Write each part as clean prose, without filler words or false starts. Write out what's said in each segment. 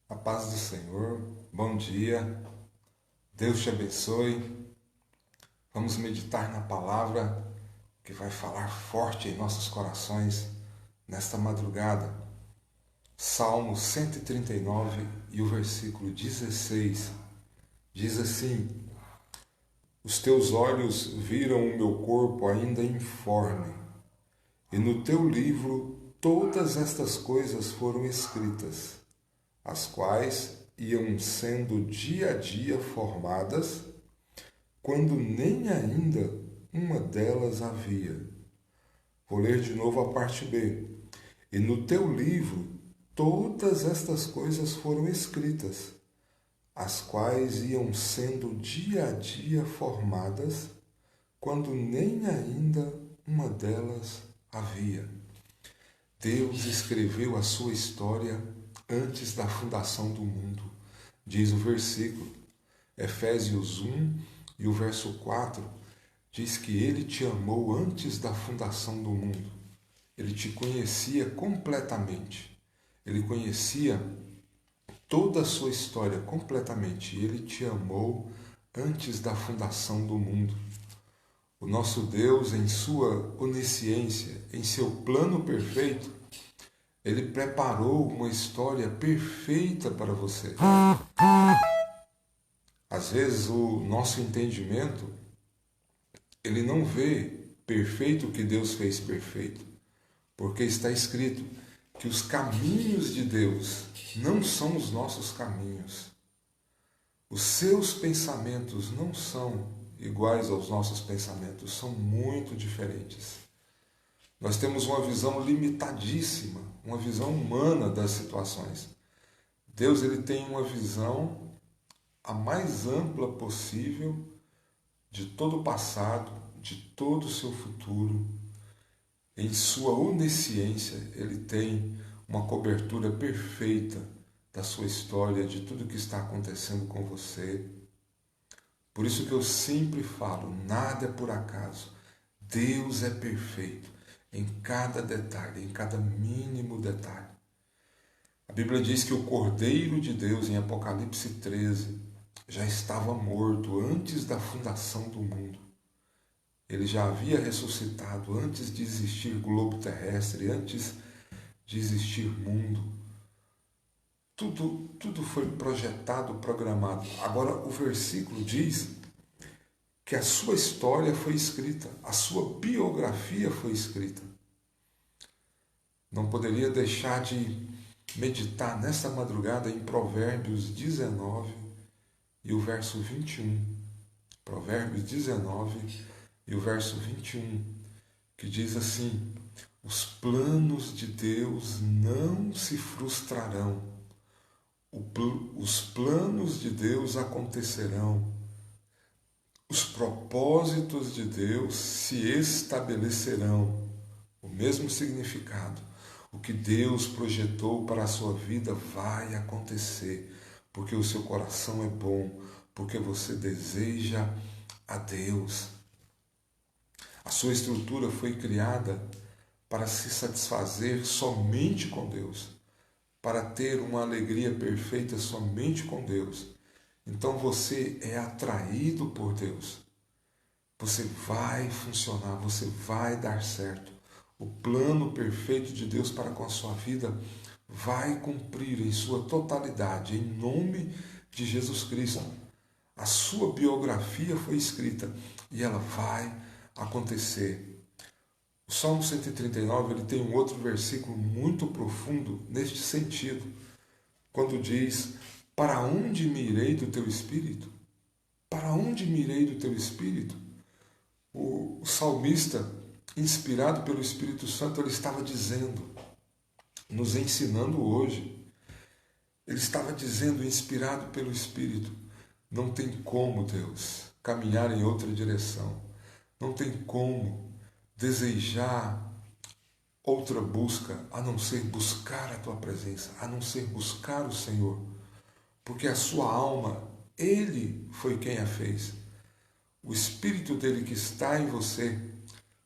A paz do Senhor, bom dia, Deus te abençoe. Vamos meditar na palavra que vai falar forte em nossos corações nesta madrugada. Salmo 139 e o versículo 16 diz assim: Os teus olhos viram o meu corpo ainda informe, e no teu livro todas estas coisas foram escritas, as quais iam sendo dia a dia formadas, quando nem ainda uma delas havia. Vou ler de novo a parte B. E no teu livro todas estas coisas foram escritas, as quais iam sendo dia a dia formadas, quando nem ainda uma delas havia. Deus escreveu a sua história antes da fundação do mundo, diz o versículo. Efésios 1 e o verso 4 diz que Ele te amou antes da fundação do mundo. Ele te conhecia completamente. Ele conhecia toda a sua história completamente. Ele te amou antes da fundação do mundo. O nosso Deus, em sua onisciência, em seu plano perfeito, Ele preparou uma história perfeita para você. Às vezes o nosso entendimento, ele não vê perfeito o que Deus fez perfeito, porque está escrito que os caminhos de Deus não são os nossos caminhos. Os seus pensamentos não são iguais aos nossos pensamentos, são muito diferentes. Nós temos uma visão limitadíssima, uma visão humana das situações. Deus ele tem uma visão a mais ampla possível de todo o passado, de todo o seu futuro. Em sua onisciência, ele tem uma cobertura perfeita da sua história, de tudo que está acontecendo com você. Por isso que eu sempre falo, nada é por acaso. Deus é perfeito em cada detalhe, em cada mínimo detalhe. A Bíblia diz que o Cordeiro de Deus, em Apocalipse 13, já estava morto antes da fundação do mundo. Ele já havia ressuscitado antes de existir globo terrestre, antes de existir mundo. Tudo foi projetado, programado. Agora o versículo diz que a sua história foi escrita, a sua biografia foi escrita. Não poderia deixar de meditar nesta madrugada em Provérbios 19 e o verso 21. Provérbios 19 e o verso 21, que diz assim: Os planos de Deus não se frustrarão, os planos de Deus acontecerão, os propósitos de Deus se estabelecerão. O mesmo significado. O que Deus projetou para a sua vida vai acontecer, porque o seu coração é bom, porque você deseja a Deus. A sua estrutura foi criada para se satisfazer somente com Deus, para ter uma alegria perfeita somente com Deus. Então você é atraído por Deus. Você vai funcionar, você vai dar certo. O plano perfeito de Deus para com a sua vida vai cumprir em sua totalidade, em nome de Jesus Cristo. A sua biografia foi escrita e ela vai acontecer. O Salmo 139 ele tem um outro versículo muito profundo neste sentido, quando diz: Para onde me irei do teu espírito? Para onde me irei do teu espírito? O salmista, inspirado pelo Espírito Santo, ele estava dizendo, nos ensinando hoje, ele estava dizendo, inspirado pelo Espírito: não tem como, Deus, caminhar em outra direção. Não tem como desejar outra busca, a não ser buscar a Tua presença, a não ser buscar o Senhor. Porque a sua alma, Ele foi quem a fez. O Espírito dele que está em você,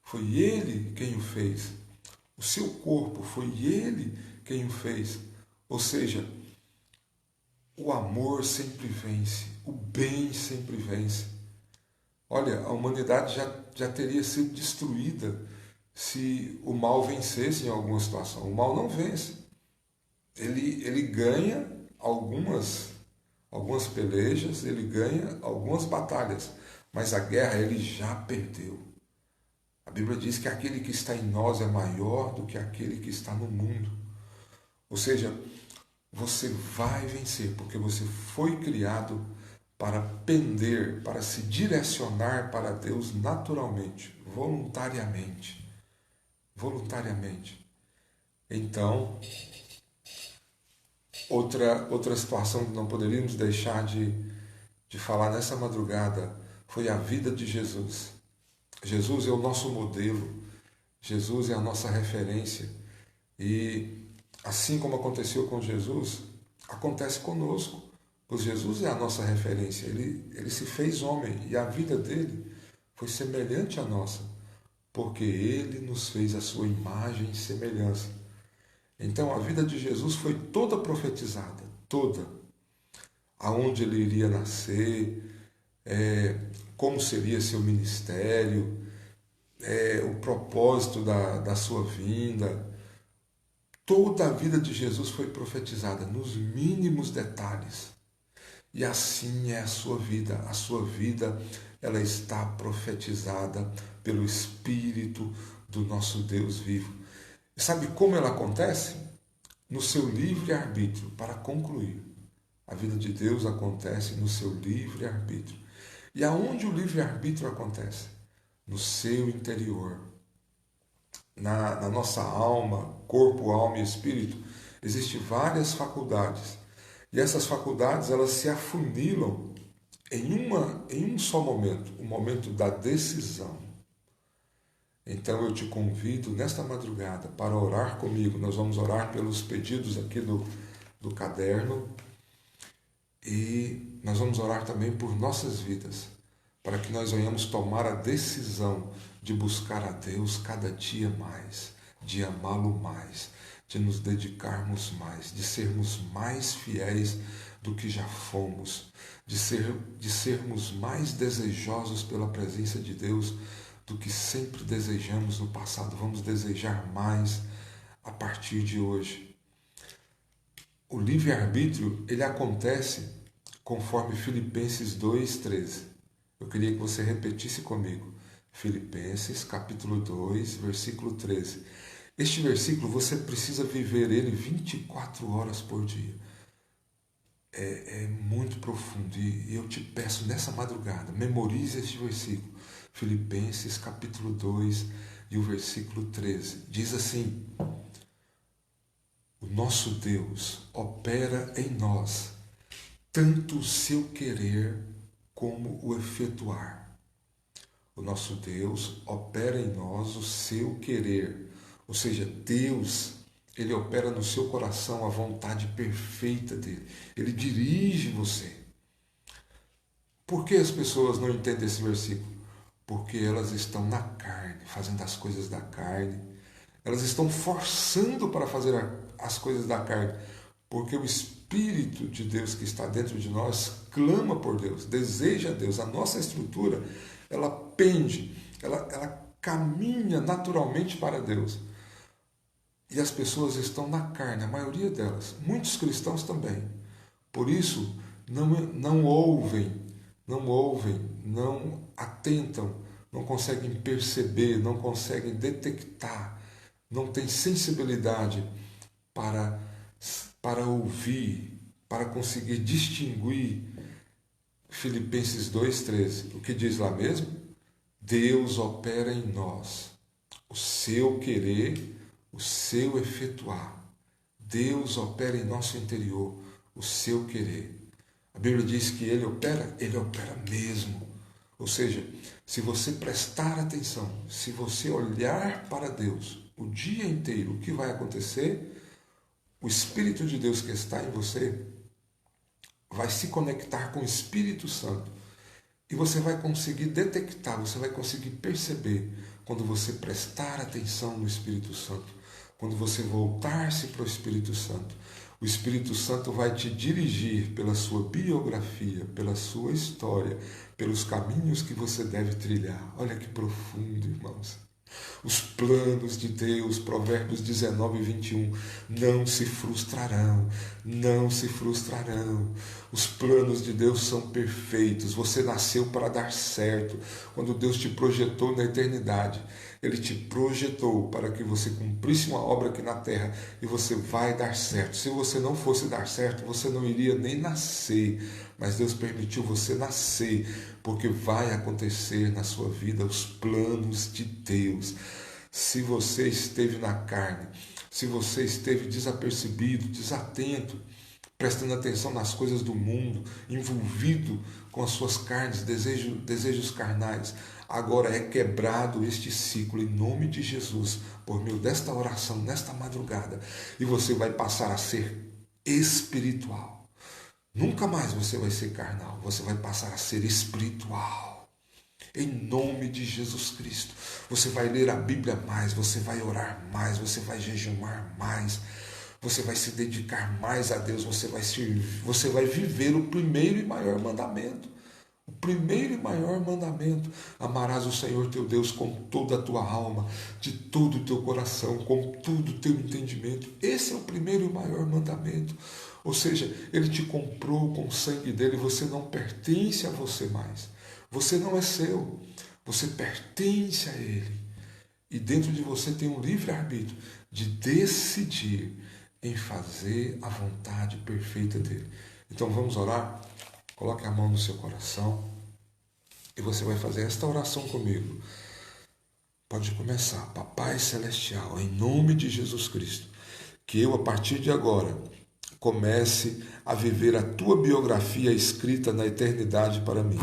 foi Ele quem o fez. O seu corpo, foi Ele quem o fez. Ou seja, o amor sempre vence, o bem sempre vence. Olha, a humanidade já teria sido destruída se o mal vencesse em alguma situação. O mal não vence. Ele ganha algumas pelejas, ele ganha algumas batalhas, mas a guerra ele já perdeu. A Bíblia diz que aquele que está em nós é maior do que aquele que está no mundo. Ou seja, você vai vencer, porque você foi criado para pender, para se direcionar para Deus naturalmente, voluntariamente. Voluntariamente. Então, outra situação que não poderíamos deixar de falar nessa madrugada foi a vida de Jesus. Jesus é o nosso modelo, Jesus é a nossa referência. E assim como aconteceu com Jesus, acontece conosco, pois Jesus é a nossa referência. Ele se fez homem e a vida dele foi semelhante à nossa, porque ele nos fez a sua imagem e semelhança. Então a vida de Jesus foi toda profetizada, toda. Aonde ele iria nascer, como seria seu ministério, o propósito da sua vinda. Toda a vida de Jesus foi profetizada nos mínimos detalhes. E assim é a sua vida. A sua vida ela está profetizada pelo Espírito do nosso Deus vivo. E sabe como ela acontece? No seu livre-arbítrio. Para concluir, a vida de Deus acontece no seu livre-arbítrio. E aonde o livre-arbítrio acontece? No seu interior. Na nossa alma, corpo, alma e espírito, existem várias faculdades. E essas faculdades elas se afunilam em um só momento, o momento da decisão. Então eu te convido nesta madrugada para orar comigo. Nós vamos orar pelos pedidos aqui do caderno e nós vamos orar também por nossas vidas, para que nós venhamos tomar a decisão de buscar a Deus cada dia mais, de amá-lo mais, de nos dedicarmos mais, de sermos mais fiéis do que já fomos, de sermos mais desejosos pela presença de Deus do que sempre desejamos no passado. Vamos desejar mais a partir de hoje. O livre-arbítrio, ele acontece conforme Filipenses 2:13. Eu queria que você repetisse comigo. Filipenses, capítulo 2, versículo 13. Este versículo, você precisa viver ele 24 horas por dia. É muito profundo e eu te peço nessa madrugada, memorize este versículo. Filipenses, capítulo 2 e o versículo 13. Diz assim: o nosso Deus opera em nós tanto o seu querer como o efetuar. O nosso Deus opera em nós o seu querer, ou seja, Deus, ele opera no seu coração a vontade perfeita dele. Ele dirige você. Por que as pessoas não entendem esse versículo? Porque elas estão na carne, fazendo as coisas da carne. Elas estão forçando para fazer as coisas da carne, porque o Espírito de Deus que está dentro de nós clama por Deus, deseja Deus. A nossa estrutura, ela pende, ela caminha naturalmente para Deus. E as pessoas estão na carne, a maioria delas, muitos cristãos também. Por isso, não ouvem, não atentam, não conseguem perceber, não conseguem detectar, não têm sensibilidade para ouvir, para conseguir distinguir Filipenses 2:13. O que diz lá mesmo? Deus opera em nós o seu querer, o seu efetuar. Deus opera em nosso interior o seu querer. A Bíblia diz que ele opera mesmo. Ou seja, se você prestar atenção, se você olhar para Deus o dia inteiro, o que vai acontecer? O Espírito de Deus que está em você vai se conectar com o Espírito Santo e você vai conseguir detectar, você vai conseguir perceber quando você prestar atenção no Espírito Santo. quando você voltar-se para o Espírito Santo vai te dirigir pela sua biografia, pela sua história, pelos caminhos que você deve trilhar. Olha que profundo, irmãos. Os planos de Deus, Provérbios 19 e 21, não se frustrarão, não se frustrarão. Os planos de Deus são perfeitos. Você nasceu para dar certo. Quando Deus te projetou na eternidade, Ele te projetou para que você cumprisse uma obra aqui na terra e você vai dar certo. Se você não fosse dar certo, você não iria nem nascer. Mas Deus permitiu você nascer, porque vai acontecer na sua vida os planos de Deus. Se você esteve na carne, se você esteve desapercebido, desatento, prestando atenção nas coisas do mundo, envolvido com as suas carnes, desejos carnais, agora é quebrado este ciclo em nome de Jesus, por meio desta oração, nesta madrugada, e você vai passar a ser espiritual. Nunca mais você vai ser carnal, você vai passar a ser espiritual. Em nome de Jesus Cristo. Você vai ler a Bíblia mais, você vai orar mais, você vai jejuar mais, você vai se dedicar mais a Deus, você vai viver o primeiro e maior mandamento. O primeiro e maior mandamento: amarás o Senhor teu Deus com toda a tua alma, de todo o teu coração, com todo o teu entendimento. Esse é o primeiro e maior mandamento. Ou seja, Ele te comprou com o sangue dele, você não pertence a você mais. Você não é seu, você pertence a Ele. E dentro de você tem um livre-arbítrio de decidir em fazer a vontade perfeita dele. Então vamos orar? Coloque a mão no seu coração e você vai fazer esta oração comigo. Pode começar. Papai Celestial, em nome de Jesus Cristo, que eu a partir de agora comece a viver a tua biografia escrita na eternidade para mim.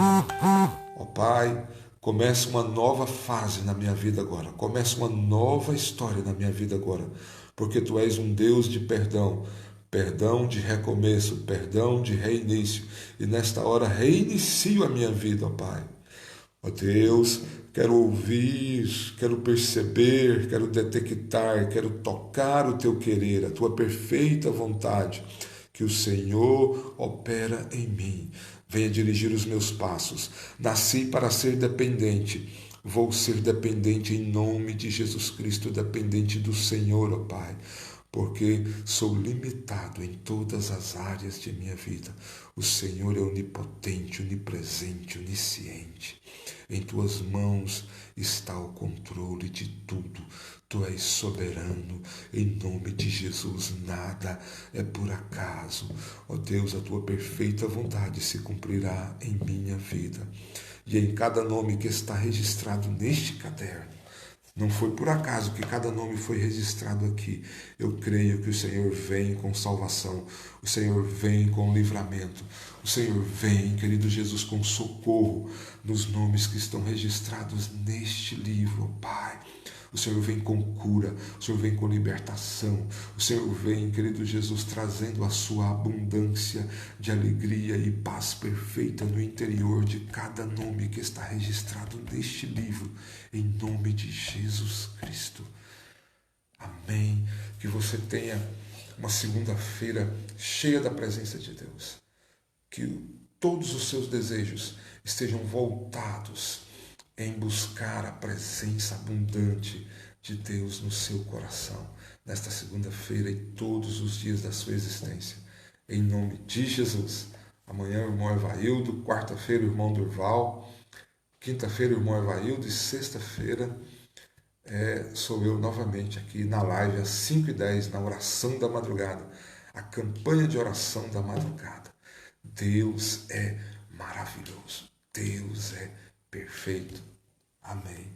Ó Pai, comece uma nova fase na minha vida agora. Comece uma nova história na minha vida agora. Porque Tu és um Deus de perdão. Perdão de recomeço, perdão de reinício. E nesta hora reinicio a minha vida, ó Pai. Ó Deus, quero ouvir, quero perceber, quero detectar, quero tocar o Teu querer, a Tua perfeita vontade, que o Senhor opera em mim. Venha dirigir os meus passos. Nasci para ser dependente. Vou ser dependente em nome de Jesus Cristo, dependente do Senhor, ó Pai, porque sou limitado em todas as áreas de minha vida. O Senhor é onipotente, onipresente, onisciente. Em Tuas mãos está o controle de tudo. Tu és soberano. Em nome de Jesus, nada é por acaso. Ó Deus, a Tua perfeita vontade se cumprirá em minha vida. E em cada nome que está registrado neste caderno, não foi por acaso que cada nome foi registrado aqui. Eu creio que o Senhor vem com salvação. O Senhor vem com livramento. O Senhor vem, querido Jesus, com socorro nos nomes que estão registrados neste livro, Pai. O Senhor vem com cura, o Senhor vem com libertação, o Senhor vem, querido Jesus, trazendo a sua abundância de alegria e paz perfeita no interior de cada nome que está registrado neste livro, em nome de Jesus Cristo. Amém. Que você tenha uma segunda-feira cheia da presença de Deus. Que todos os seus desejos estejam voltados em buscar a presença abundante de Deus no seu coração, nesta segunda-feira e todos os dias da sua existência. Em nome de Jesus. Amanhã o irmão Evaildo, quarta-feira o irmão Durval, quinta-feira o irmão Evaildo e sexta-feira sou eu novamente aqui na live às 5h10, na oração da madrugada, a campanha de oração da madrugada. Deus é maravilhoso. Deus é perfeito. Amém.